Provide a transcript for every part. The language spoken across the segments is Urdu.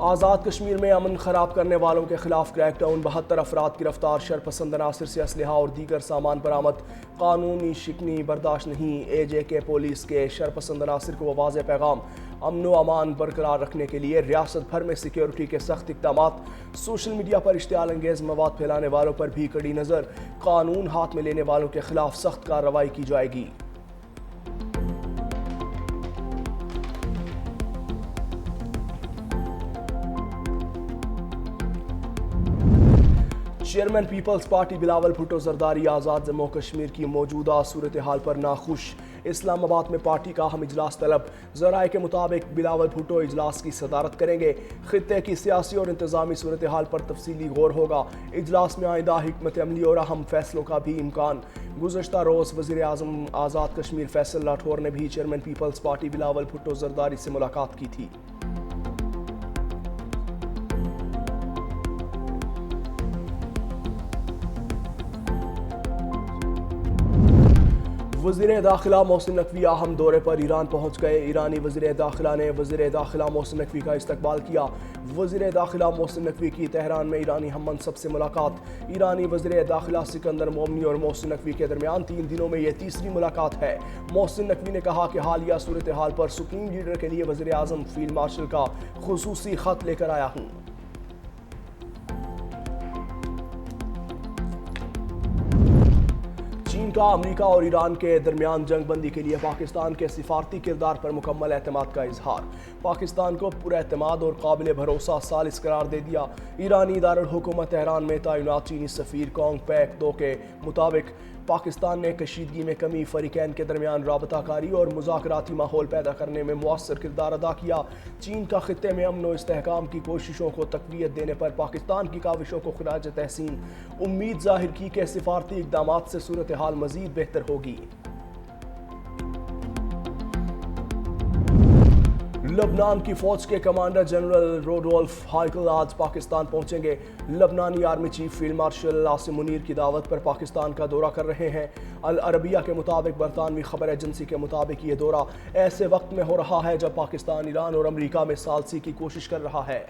آزاد کشمیر میں امن خراب کرنے والوں کے خلاف کریک ڈاؤن، 72 افراد گرفتار، شرپسند عناصر سے اسلحہ اور دیگر سامان برآمد، قانونی شکنی برداشت نہیں، اے جے کے پولیس کے شرپسند عناصر کو واضح پیغام، امن و امان برقرار رکھنے کے لیے ریاست بھر میں سیکیورٹی کے سخت اقدامات، سوشل میڈیا پر اشتعال انگیز مواد پھیلانے والوں پر بھی کڑی نظر، قانون ہاتھ میں لینے والوں کے خلاف سخت کارروائی کی جائے گی۔ چیئرمین پیپلز پارٹی بلاول بھٹو زرداری آزاد جموں کشمیر کی موجودہ صورتحال پر ناخوش، اسلام آباد میں پارٹی کا اہم اجلاس طلب، ذرائع کے مطابق بلاول بھٹو اجلاس کی صدارت کریں گے، خطے کی سیاسی اور انتظامی صورتحال پر تفصیلی غور ہوگا، اجلاس میں آئندہ حکمت عملی اور اہم فیصلوں کا بھی امکان۔ گزشتہ روز وزیر اعظم آزاد کشمیر فیصل راٹھور نے بھی چیئرمین پیپلز پارٹی بلاول بھٹو زرداری سے ملاقات کی تھی۔ وزیر داخلہ محسن نقوی اہم دورے پر ایران پہنچ گئے، ایرانی وزیر داخلہ نے وزیر داخلہ محسن نقوی کا استقبال کیا۔ وزیر داخلہ محسن نقوی کی تہران میں ایرانی ہم منصب سے ملاقات، ایرانی وزیر داخلہ سکندر مومنی اور محسن نقوی کے درمیان 3 دنوں میں یہ تیسری ملاقات ہے۔ محسن نقوی نے کہا کہ حالیہ صورتحال پر سپریم لیڈر کے لیے وزیر اعظم فیلڈ مارشل کا خصوصی خط لے کر آیا ہوں۔ چین کا امریکہ اور ایران کے درمیان جنگ بندی کے لیے پاکستان کے سفارتی کردار پر مکمل اعتماد کا اظہار، پاکستان کو پر اعتماد اور قابل بھروسہ ثالث قرار دے دیا۔ ایرانی دارالحکومت تہران میں تعینات چینی سفیر کانگ پیک 2 کے مطابق پاکستان نے کشیدگی میں کمی، فریقین کے درمیان رابطہ کاری اور مذاکراتی ماحول پیدا کرنے میں مؤثر کردار ادا کیا۔ چین کا خطے میں امن و استحکام کی کوششوں کو تقویت دینے پر پاکستان کی کاوشوں کو خراج تحسین، امید ظاہر کی کہ سفارتی اقدامات سے صورتحال مزید بہتر ہوگی۔ لبنان کی فوج کے کمانڈر جنرل روڈولف ہائیکل آج پاکستان پہنچیں گے۔ لبنانی army chief field marshal Asim Munir کی دعوت پر پاکستان کا دورہ کر رہے ہیں۔ العربیہ کے مطابق برطانوی خبر ایجنسی کے مطابق یہ دورہ ایسے وقت میں ہو رہا ہے جب پاکستان ایران اور امریکہ میں ثالثی کی کوشش کر رہا ہے۔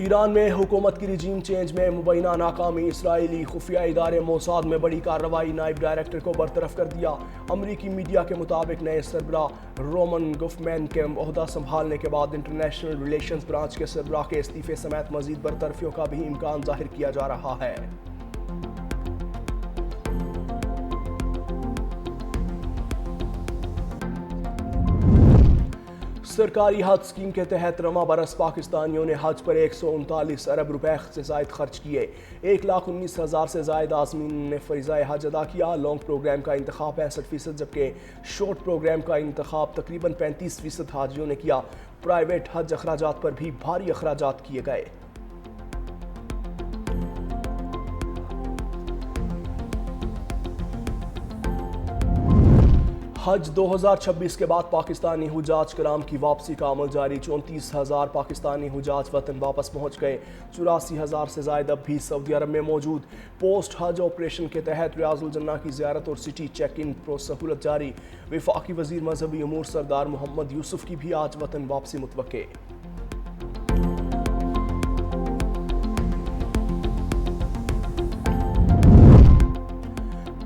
ایران میں حکومت کی رجیم چینج میں مبینہ ناکامی، اسرائیلی خفیہ ادارے موساد میں بڑی کارروائی، نائب ڈائریکٹر کو برطرف کر دیا۔ امریکی میڈیا کے مطابق نئے سربراہ رومن گوفمین کے عہدہ سنبھالنے کے بعد انٹرنیشنل ریلیشنز برانچ کے سربراہ کے استعفے سمیت مزید برطرفیوں کا بھی امکان ظاہر کیا جا رہا ہے۔ سرکاری حج اسکیم کے تحت رواں برس پاکستانیوں نے حج پر 139 ارب روپے سے زائد خرچ کیے، 1,19,000 سے زائد عازمین نے فریضہ حج ادا کیا۔ لانگ پروگرام کا انتخاب 65%، جبکہ شارٹ پروگرام کا انتخاب تقریباً 35% حاجیوں نے کیا۔ پرائیویٹ حج اخراجات پر بھی بھاری اخراجات کیے گئے۔ حج 2026 کے بعد پاکستانی حجاج کرام کی واپسی کا عمل جاری، 34,000 پاکستانی حجاج وطن واپس پہنچ گئے، 84,000 سے زائد اب بھی سعودی عرب میں موجود۔ پوسٹ حج آپریشن کے تحت ریاض الجنہ کی زیارت اور سٹی چیک ان سہولت جاری، وفاقی وزیر مذہبی امور سردار محمد یوسف کی بھی آج وطن واپسی متوقع۔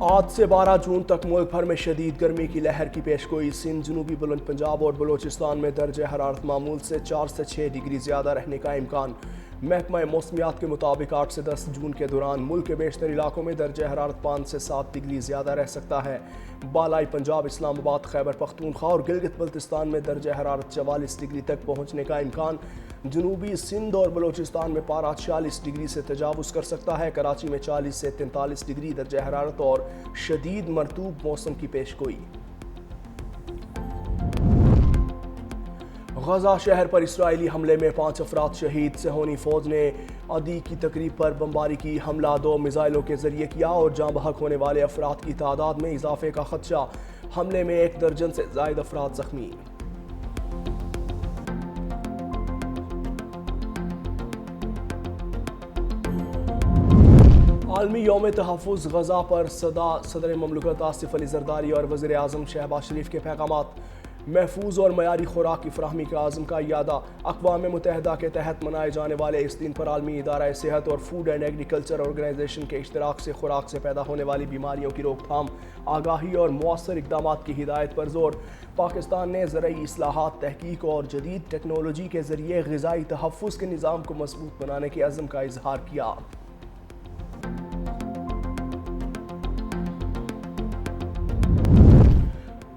آج سے 12 جون تک ملک بھر میں شدید گرمی کی لہر کی پیشگوئی، سندھ، جنوبی بلند پنجاب اور بلوچستان میں درجہ حرارت معمول سے 4 سے 6 ڈگری زیادہ رہنے کا امکان۔ محکمہ موسمیات کے مطابق 8 سے 10 جون کے دوران ملک کے بیشتر علاقوں میں درجہ حرارت 5 سے 7 ڈگری زیادہ رہ سکتا ہے۔ بالائی پنجاب، اسلام آباد، خیبر پختونخوا اور گلگت بلتستان میں درجہ حرارت 44 ڈگری تک پہنچنے کا امکان۔ جنوبی سندھ اور بلوچستان میں پارہ 46 ڈگری سے تجاوز کر سکتا ہے۔ کراچی میں 40 سے 43 ڈگری درجہ حرارت اور شدید مرطوب موسم کی پیشگوئی۔ غزہ شہر پر اسرائیلی حملے میں 5 افراد شہید، صہیونی فوج نے عیدی کی تقریب پر بمباری کی، حملہ 2 میزائلوں کے ذریعے کیا اور جاں بحق ہونے والے افراد کی تعداد میں اضافے کا خدشہ، حملے میں 1 درجن سے زائد افراد زخمی۔ عالمی یوم تحفظ غذا پر صدر مملکت آصف علی زرداری اور وزیر اعظم شہباز شریف کے پیغامات. محفوظ اور معیاری خوراک کی فراہمی کے عزم کا اعادہ. اقوام متحدہ کے تحت منائے جانے والے اس دن پر عالمی ادارہ صحت اور فوڈ اینڈ ایگریکلچر آرگنائزیشن کے اشتراک سے خوراک سے پیدا ہونے والی بیماریوں کی روک تھام، آگاہی اور مؤثر اقدامات کی ہدایت پر زور. پاکستان نے زرعی اصلاحات، تحقیق اور جدید ٹیکنالوجی کے ذریعے غذائی تحفظ کے نظام کو مضبوط بنانے کے عزم کا اظہار کیا.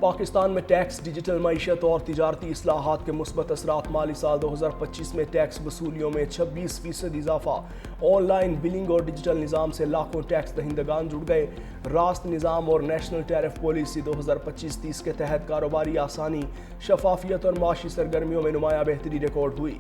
پاکستان میں ٹیکس، ڈیجیٹل معیشت اور تجارتی اصلاحات کے مثبت اثرات. مالی سال 2025 میں ٹیکس وصولیوں میں 26% اضافہ. آن لائن بلنگ اور ڈیجیٹل نظام سے لاکھوں ٹیکس دہندگان جڑ گئے. راست نظام اور نیشنل ٹیرف پالیسی 2025-30 کے تحت کاروباری آسانی، شفافیت اور معاشی سرگرمیوں میں نمایاں بہتری ریکارڈ ہوئی.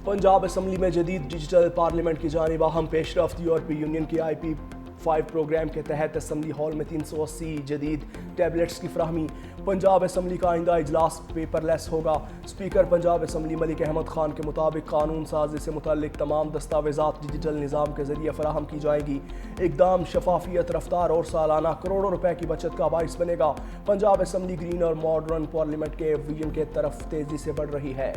پنجاب اسمبلی میں جدید ڈیجیٹل پارلیمنٹ کی جانب اہم پیش رفت. یورپی یونین کی IP5 پروگرام کے تحت اسمبلی ہال میں 380 جدید ٹیبلٹس کی فراہمی. پنجاب اسمبلی کا آئندہ اجلاس پیپر لیس ہوگا. اسپیکر پنجاب اسمبلی ملک احمد خان کے مطابق قانون سازی سے متعلق تمام دستاویزات ڈیجیٹل نظام کے ذریعے فراہم کی جائیں گی. اقدام شفافیت، رفتار اور سالانہ کروڑوں روپے کی بچت کا باعث بنے گا. پنجاب اسمبلی گرین اور ماڈرن پارلیمنٹ کے ویژن کے طرف تیزی سے بڑھ رہی ہے.